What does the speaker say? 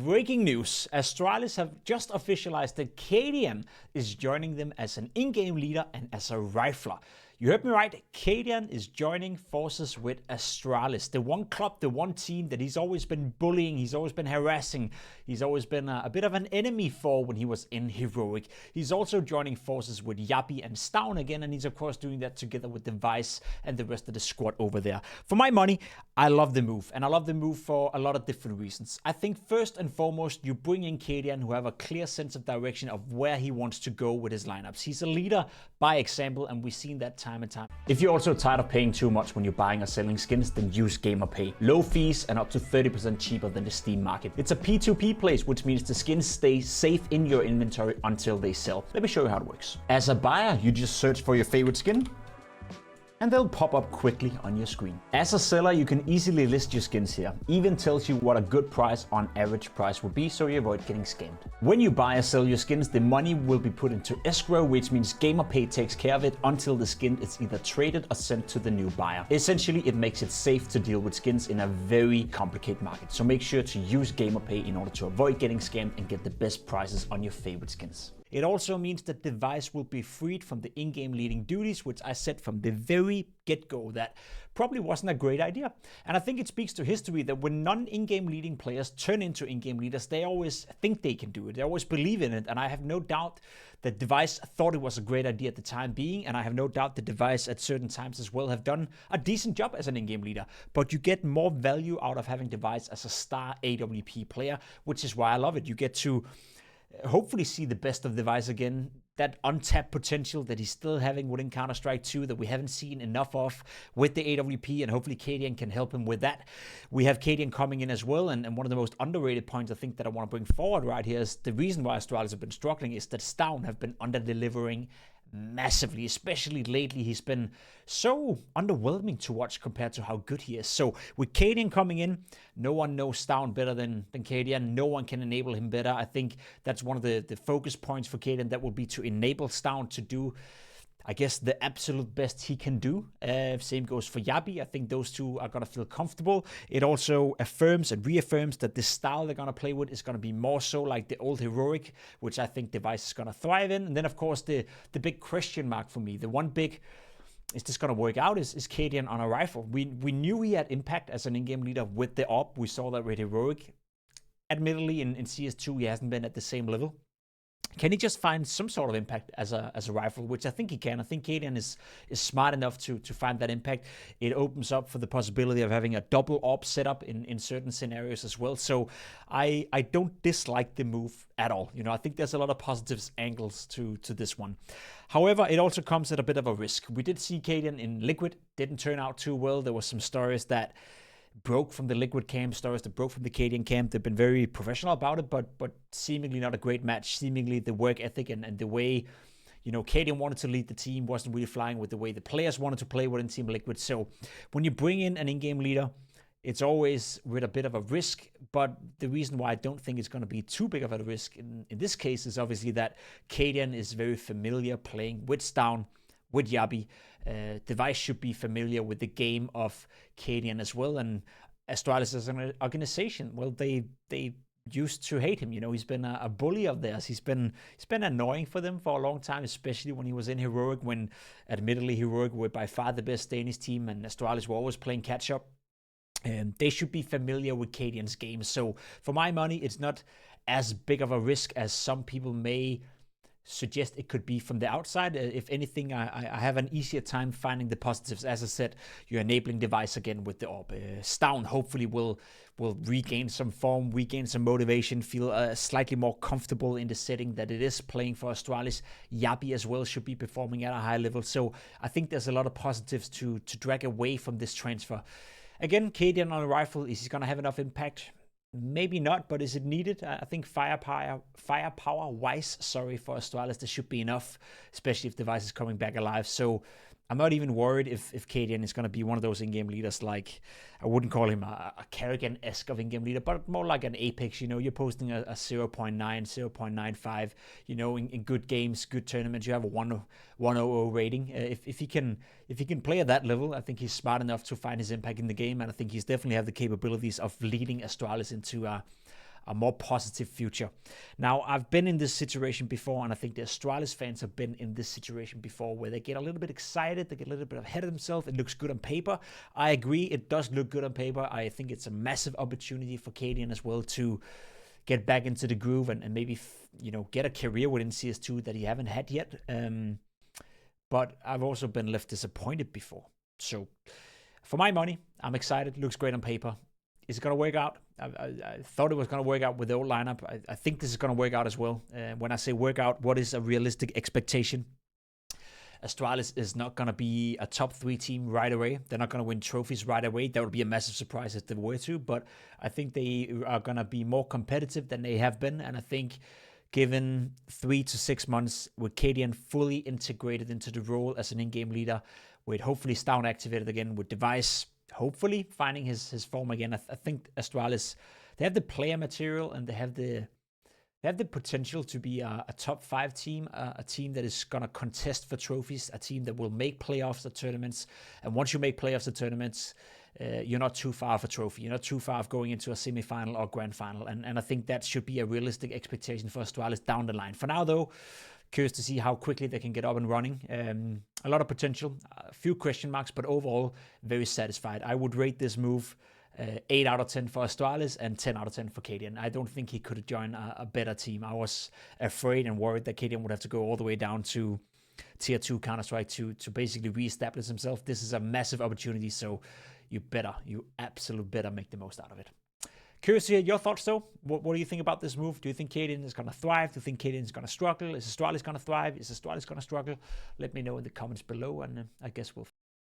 Breaking news. Astralis have just officialized that cadiaN is joining them as an in-game leader and as a rifler. You heard me right, cadiaN is joining forces with Astralis, the one club, the one team that he's always been bullying, he's always been harassing, he's always been a bit of an enemy for when he was in Heroic. He's also joining forces with Yabi and Stown again, and he's of course doing that together with Device and the rest of the squad over there. For my money, I love the move, and I love the move for a lot of different reasons. I think first and foremost, you bring in cadiaN who have a clear sense of direction of where he wants to go with his lineups. He's a leader by example, and we've seen that time and time. If you're also tired of paying too much when you're buying or selling skins, then use GamerPay. Low fees and up to 30% cheaper than the Steam market. It's a P2P place, which means the skins stay safe in your inventory until they sell. Let me show you how it works. As a buyer, you just search for your favorite skin, and they'll pop up quickly on your screen. As a seller, you can easily list your skins here. Even tells you what a good price on average price would be, so you avoid getting scammed. When you buy or sell your skins, the money will be put into escrow, which means GamerPay takes care of it until the skin is either traded or sent to the new buyer. Essentially, it makes it safe to deal with skins in a very complicated market. So make sure to use GamerPay in order to avoid getting scammed and get the best prices on your favorite skins. It also means that Device will be freed from the in-game leading duties, which I said from the very get-go that probably wasn't a great idea. And I think it speaks to history that when non-in-game leading players turn into in-game leaders, they always think they can do it. They always believe in it. And I have no doubt that Device thought it was a great idea at the time being. And I have no doubt that Device at certain times as well have done a decent job as an in-game leader. But you get more value out of having Device as a star AWP player, which is why I love it. You get to hopefully see the best of Device again, that untapped potential that he's still having within Counter-Strike 2 that we haven't seen enough of with the AWP, and hopefully cadiaN can help him with that. We have cadiaN coming in as well, and one of the most underrated points I think that I want to bring forward right here is the reason why Astralis have been struggling is that Stown have been under-delivering massively, especially lately. He's been so underwhelming to watch compared to how good he is. So with cadiaN coming in, no one knows Stown better than cadiaN. No one can enable him better. I think that's one of the focus points for cadiaN. That will be to enable Stown to do, I guess, the absolute best he can do. Same goes for Yabi. I think those two are going to feel comfortable. It also affirms and reaffirms that the style they're going to play with is going to be more so like the old Heroic, which I think Device is going to thrive in. And then, of course, the big question mark for me, the one big, is this going to work out, is cadiaN on a rifle. We knew he had impact as an in-game leader with the AWP. We saw that with Heroic. Admittedly, in CS2, he hasn't been at the same level. Can he just find some sort of impact as a rifle, which I think he can. I think cadiaN is smart enough to find that impact. It opens up for the possibility of having a double AWP setup in certain scenarios as well. So I don't dislike the move at all. You know, I think there's a lot of positives angles to this one. However, it also comes at a bit of a risk. We did see cadiaN in Liquid, didn't turn out too well. There were some stories that broke from the Liquid camp, stories that broke from the cadiaN camp. They've been very professional about it, but seemingly not a great match. Seemingly the work ethic and the way, you know, cadiaN wanted to lead the team wasn't really flying with the way the players wanted to play within Team Liquid. So when you bring in an in-game leader, it's always with a bit of a risk, but the reason why I don't think it's going to be too big of a risk in this case is obviously that cadiaN is very familiar playing with Stown, with Yabi. Device should be familiar with the game of cadiaN as well, and Astralis as an organization, well, they used to hate him. You know, he's been a bully of theirs. He's been annoying for them for a long time, especially when he was in Heroic, when admittedly Heroic were by far the best Danish team and Astralis were always playing catch up. They should be familiar with cadiaN's game. So for my money, it's not as big of a risk as some people may suggest it could be from the outside. If anything, I have an easier time finding the positives. As I said, you're enabling Device again with the AWP. Stown hopefully will regain some form, regain some motivation, feel slightly more comfortable in the setting that it is playing for Astralis. Yabi as well should be performing at a high level. So I think there's a lot of positives to drag away from this transfer. Again, cadiaN on a rifle, is he going to have enough impact? Maybe not, but is it needed? I think firepower-wise, for Astralis, this should be enough, especially if Device is coming back alive. So I'm not even worried if cadiaN is going to be one of those in-game leaders. Like, I wouldn't call him a cadiaN-esque of in-game leader, but more like an Apex. You know, you're posting a 0.9, 0.95. You know, in good games, good tournaments, you have a 100 rating. If he can play at that level, I think he's smart enough to find his impact in the game, and I think he's definitely have the capabilities of leading Astralis into a more positive future. Now, I've been in this situation before, and I think the Astralis fans have been in this situation before, where they get a little bit excited, they get a little bit ahead of themselves. It looks good on paper. I agree, it does look good on paper. I think it's a massive opportunity for cadiaN as well to get back into the groove and maybe get a career within CS2 that he haven't had yet. But I've also been left disappointed before. So for my money, I'm excited. Looks great on paper. Is it going to work out? I thought it was going to work out with the old lineup. I think this is going to work out as well. When I say work out, what is a realistic expectation? Astralis is not going to be a top 3 team right away. They're not going to win trophies right away. That would be a massive surprise if they were to, but I think they are going to be more competitive than they have been, and I think given 3 to 6 months with cadiaN fully integrated into the role as an in-game leader, with hopefully Stavn activated again, with Device hopefully finding his form again, I think Astralis, they have the player material and they have the potential to be a top 5 team, a team that is going to contest for trophies, a team that will make playoffs at tournaments. And once you make playoffs at tournaments, you're not too far off a trophy. You're not too far off going into a semi-final or grand final. And I think that should be a realistic expectation for Astralis down the line. For now, though, curious to see how quickly they can get up and running. A lot of potential, a few question marks, but overall, very satisfied. I would rate this move 8 out of 10 for Astralis and 10 out of 10 for cadiaN. I don't think he could have joined a better team. I was afraid and worried that cadiaN would have to go all the way down to tier 2 Counter-Strike to basically re-establish himself. This is a massive opportunity, so you absolutely better make the most out of it. Curious to hear your thoughts, though. What do you think about this move? Do you think cadiaN is going to thrive? Do you think cadiaN is going to struggle? Is Astralis going to thrive? Is Astralis going to struggle? Let me know in the comments below, and I guess we'll